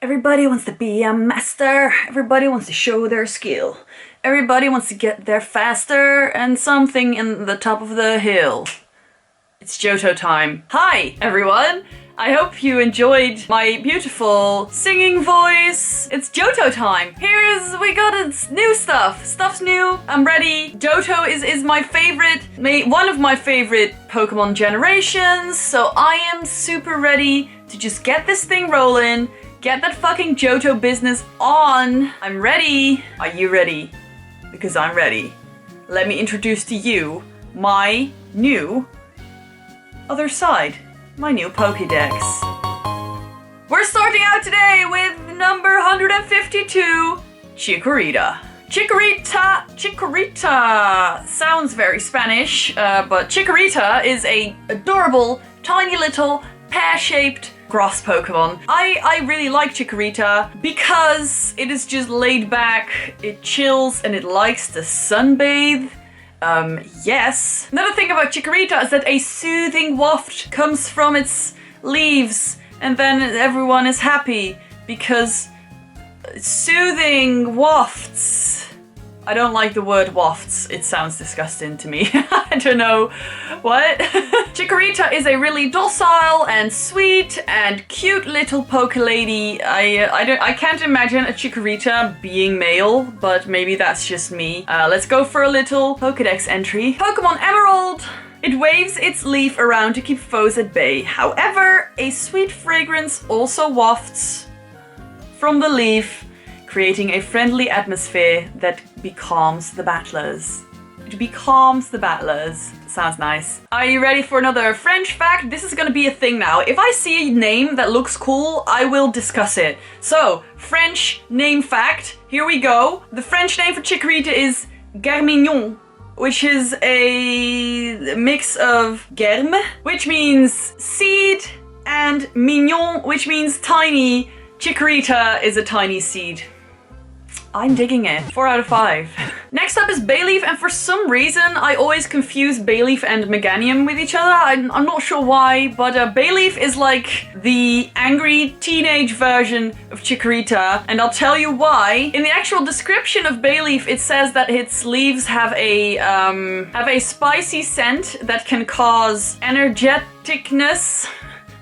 Everybody wants to be a master. Everybody wants to show their skill. Everybody wants to get there faster and something in the top of the hill. It's Johto time. Hi, everyone. I hope you enjoyed my beautiful singing voice. It's Johto time. We got new stuff. Stuff's new. I'm ready. Johto is my favorite, one of my favorite Pokemon generations. So I am super ready to just get this thing rolling. Get that fucking Johto business on. I'm ready. Are you ready? Because I'm ready. Let me introduce to you my new other side. My new Pokédex. We're starting out today with number 152, Chikorita. Chikorita sounds very Spanish, but Chikorita is a adorable, tiny little pear-shaped grass Pokemon. I really like Chikorita because it is just laid back, it chills, and it likes to sunbathe. Yes. Another thing about Chikorita is that a soothing waft comes from its leaves, and then everyone is happy because soothing wafts. I don't like the word wafts. It sounds disgusting to me. I don't know what. Chikorita is a really docile and sweet and cute little poke lady. I can't imagine a Chikorita being male, but maybe that's just me. Let's go for a little Pokédex entry. Pokemon Emerald. It waves its leaf around to keep foes at bay. However, a sweet fragrance also wafts from the leaf, creating a friendly atmosphere that becalms the battlers. It becalms the battlers. Sounds nice. Are you ready for another French fact? This is gonna be a thing now. If I see a name that looks cool, I will discuss it. So, French name fact. Here we go. The French name for Chikorita is Germignon, which is a mix of germe, which means seed, and mignon, which means tiny. Chikorita is a tiny seed. I'm digging it. 4 out of 5. Next up is Bayleef, and for some reason I always confuse Bayleef and Meganium with each other. I'm not sure why, but Bayleef is like the angry teenage version of Chikorita, and I'll tell you why. In the actual description of Bayleef, it says that its leaves have a spicy scent that can cause energeticness,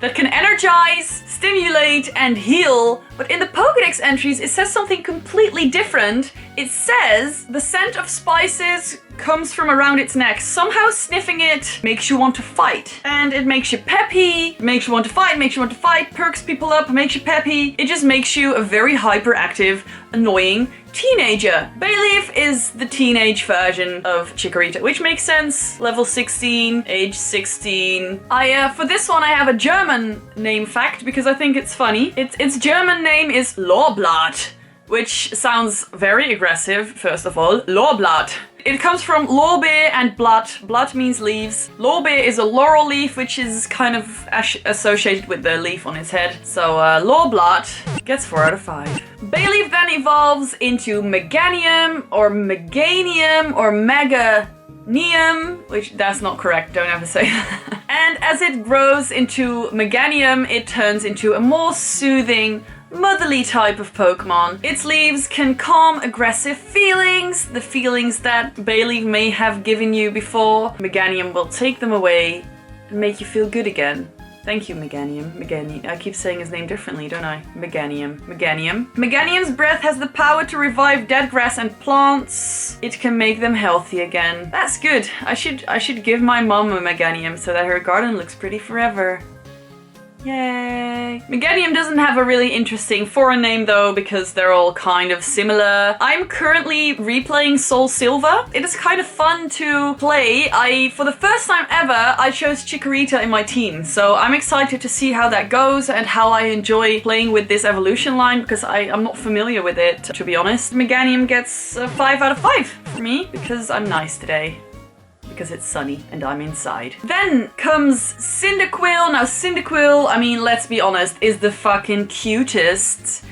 that can energize, stimulate, and heal. But in the Pokédex entries, it says something completely different. It says the scent of spices comes from around its neck. Somehow sniffing it makes you want to fight. And it makes you peppy, makes you want to fight, perks people up, makes you peppy. It just makes you a very hyperactive, annoying teenager. Bayleef is the teenage version of Chikorita, which makes sense. Level 16, age 16. For this one, I have a German name fact because I think it's funny. Its German name is Lorbeerblatt, which sounds very aggressive, first of all. Lorbeerblatt. It comes from Lorbeer and Blatt. Blatt means leaves. Lorbeer is a laurel leaf, which is kind of associated with the leaf on its head. So Lorbeerblatt gets 4 out of 5. Bayleef then evolves into Meganium or Meganium or Meganium, which that's not correct, don't ever say that. And as it grows into Meganium, it turns into a more soothing, motherly type of Pokemon. Its leaves can calm aggressive feelings, the feelings that Bayleef may have given you before. Meganium will take them away and make you feel good again. Thank you, Meganium. I keep saying his name differently, don't I? Meganium. Meganium's breath has the power to revive dead grass and plants. It can make them healthy again. That's good. I should give my mom a Meganium so that her garden looks pretty forever. Yay! Meganium doesn't have a really interesting foreign name though, because they're all kind of similar. I'm currently replaying Soul Silver. It is kind of fun to play. For the first time ever, I chose Chikorita in my team, so I'm excited to see how that goes and how I enjoy playing with this evolution line, because I'm not familiar with it, to be honest. Meganium gets a 5 out of 5 for me, because I'm nice today. Because it's sunny and I'm inside. Then comes Cyndaquil. Now Cyndaquil, I mean, let's be honest, is the fucking cutest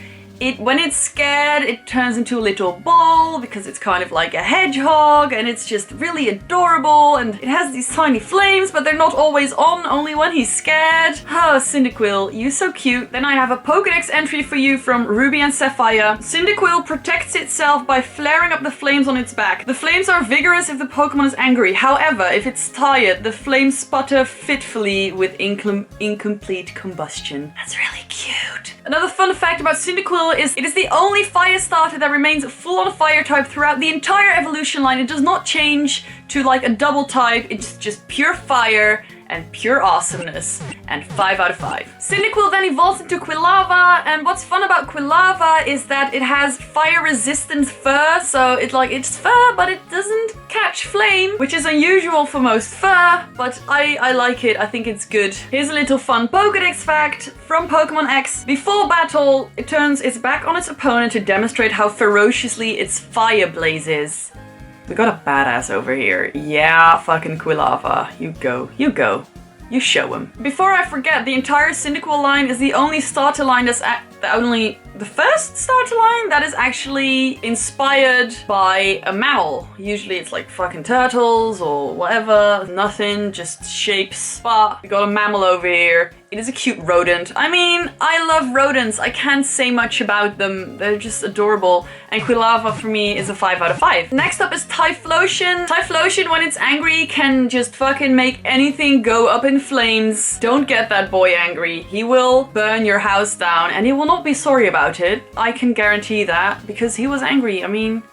When it's scared, it turns into a little ball because it's kind of like a hedgehog, and it's just really adorable, and it has these tiny flames, but they're not always on, only when he's scared. Oh, Cyndaquil, you're so cute. Then I have a Pokédex entry for you from Ruby and Sapphire. Cyndaquil protects itself by flaring up the flames on its back. The flames are vigorous if the Pokémon is angry. However, if it's tired, the flames sputter fitfully with incomplete combustion. That's really cute. Another fun fact about Cyndaquil is it is the only fire starter that remains full-on fire type throughout the entire evolution line. It does not change to like a double type. It's just pure fire and pure awesomeness, and 5 out of 5. Cyndaquil then evolves into Quilava, and what's fun about Quilava is that it has fire-resistant fur, so it's fur, but it doesn't catch flame, which is unusual for most fur, but I like it. I think it's good. Here's a little fun Pokédex fact from Pokemon X. Before battle, it turns its back on its opponent to demonstrate how ferociously its fire blazes. We got a badass over here. Yeah, fucking Quilava. You go. You go. You show him. Before I forget, the entire Cyndaquil line is the only starter line that's the first starter line that is actually inspired by a mammal. Usually it's like fucking turtles or whatever. Nothing, just shapes. But we got a mammal over here. It is a cute rodent. I mean, I love rodents. I can't say much about them. They're just adorable. And Quilava for me is a 5 out of 5. Next up is Typhlosion. Typhlosion, when it's angry, can just fucking make anything go up in flames. Don't get that boy angry. He will burn your house down, and he will not be sorry about it. I can guarantee that, because he was angry. I mean,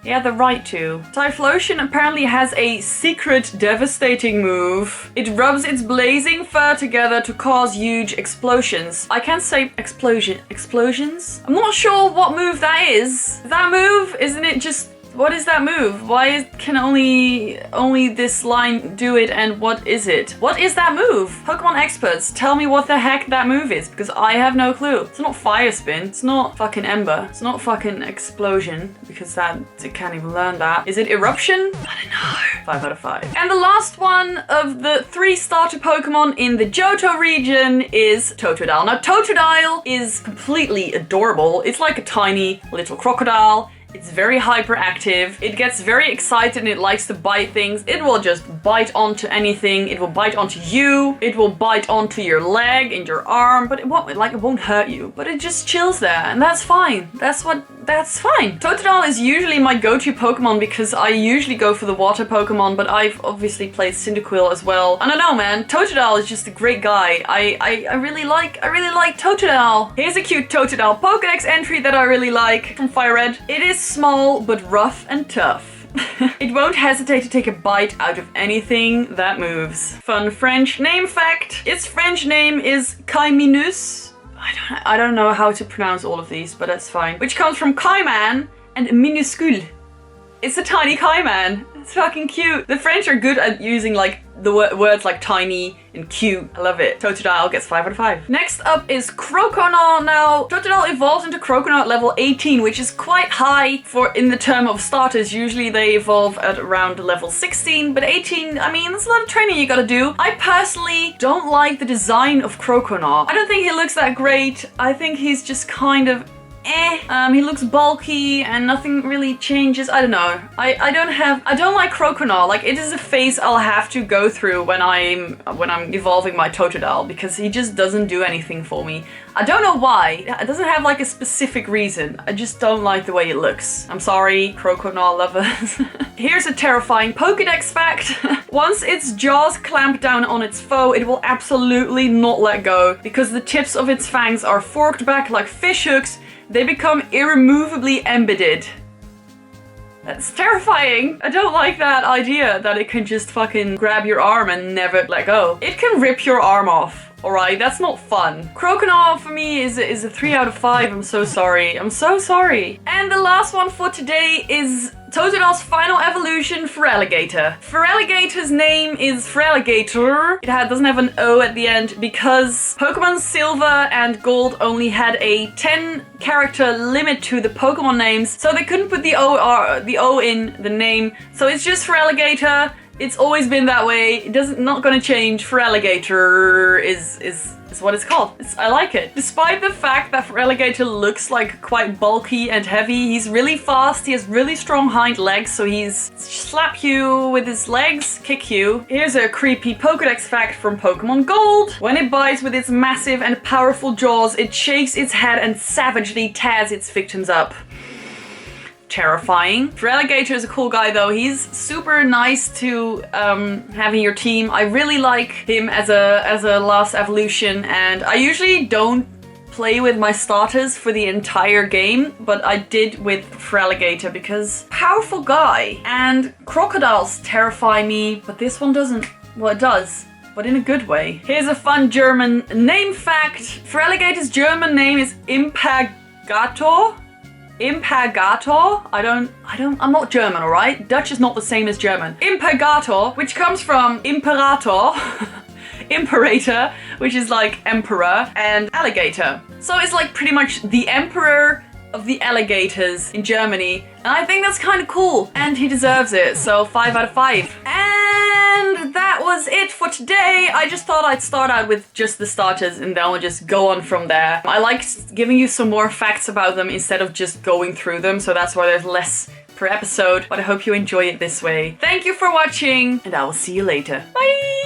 he had the right to. Typhlosion apparently has a secret devastating move. It rubs its blazing fur together to cause huge explosions. I can't say explosions? I'm not sure what move that is. That move, isn't it just... What is that move? Why can only this line do it, and what is it? What is that move? Pokemon experts, tell me what the heck that move is, because I have no clue. It's not Fire Spin. It's not fucking Ember. It's not fucking Explosion, because it can't even learn that. Is it Eruption? I don't know. 5 out of 5. And the last one of the 3 starter Pokemon in the Johto region is Totodile. Now, Totodile is completely adorable. It's like a tiny little crocodile. It's very hyperactive. It gets very excited and it likes to bite things. It will just bite onto anything. It will bite onto you. It will bite onto your leg and your arm, but it won't hurt you. But it just chills there, and that's fine. That's fine. Totodile is usually my go-to Pokemon because I usually go for the water Pokemon, but I've obviously played Cyndaquil as well. I don't know, man. Totodile is just a great guy. I really like Totodile. Here's a cute Totodile Pokédex entry that I really like from Fire Red. It is small but rough and tough. It won't hesitate to take a bite out of anything that moves. Fun French name fact. Its French name is Caiminus. I don't know how to pronounce all of these, but that's fine. Which comes from Caiman and minuscule. It's a tiny Caiman. It's fucking cute. The French are good at using like the words like tiny and cute. I love it. Totodile gets 5 out of 5. Next up is Croconaw. Now, Totodile evolves into Croconaw at level 18, which is quite high for in the term of starters. Usually they evolve at around level 16, but 18, I mean, that's a lot of training you gotta do. I personally don't like the design of Croconaw. I don't think he looks that great. I think he's just kind of he looks bulky and nothing really changes. I don't know. I don't like Croconaw. Like, it is a phase I'll have to go through when I'm evolving my Totodile, because he just doesn't do anything for me. I don't know why. It doesn't have like a specific reason. I just don't like the way it looks. I'm sorry, Croconaw lovers. Here's a terrifying Pokédex fact. Once its jaws clamp down on its foe, it will absolutely not let go, because the tips of its fangs are forked back like fish hooks. They become irremovably embedded. That's terrifying. I don't like that idea that it can just fucking grab your arm and never let go. It can rip your arm off. Alright, that's not fun. Croconaw for me is a 3 out of 5. I'm so sorry. I'm so sorry. And the last one for today is Totodile's final evolution, Feraligatr. Feraligatr's name is Feraligatr. It doesn't have an O at the end because Pokemon Silver and Gold only had a 10-character limit to the Pokemon names, so they couldn't put the O in the name. So it's just Feraligatr. It's always been that way. Not gonna change. Feraligatr is is what it's called. I like it. Despite the fact that Feraligatr looks like quite bulky and heavy, he's really fast, he has really strong hind legs, so he's slap you with his legs, kick you. Here's a creepy Pokédex fact from Pokemon Gold. When it bites with its massive and powerful jaws, it shakes its head and savagely tears its victims up. Terrifying. Feraligatr is a cool guy though. He's super nice to have in your team. I really like him as a last evolution, and I usually don't play with my starters for the entire game, but I did with Feraligatr because powerful guy. And crocodiles terrify me, but this one doesn't. Well, it does, but in a good way. Here's a fun German name fact. Feraligatr's German name is Impagator. Impagator? I'm not German, alright? Dutch is not the same as German. Impagator, which comes from Imperator, Imperator, which is like emperor, and alligator. So it's like pretty much the emperor of the alligators in Germany. And I think that's kind of cool. And he deserves it, so 5 out of 5. And that was it for today. I just thought I'd start out with just the starters and then we'll just go on from there. I like giving you some more facts about them instead of just going through them, so that's why there's less per episode. But I hope you enjoy it this way. Thank you for watching, and I will see you later. Bye!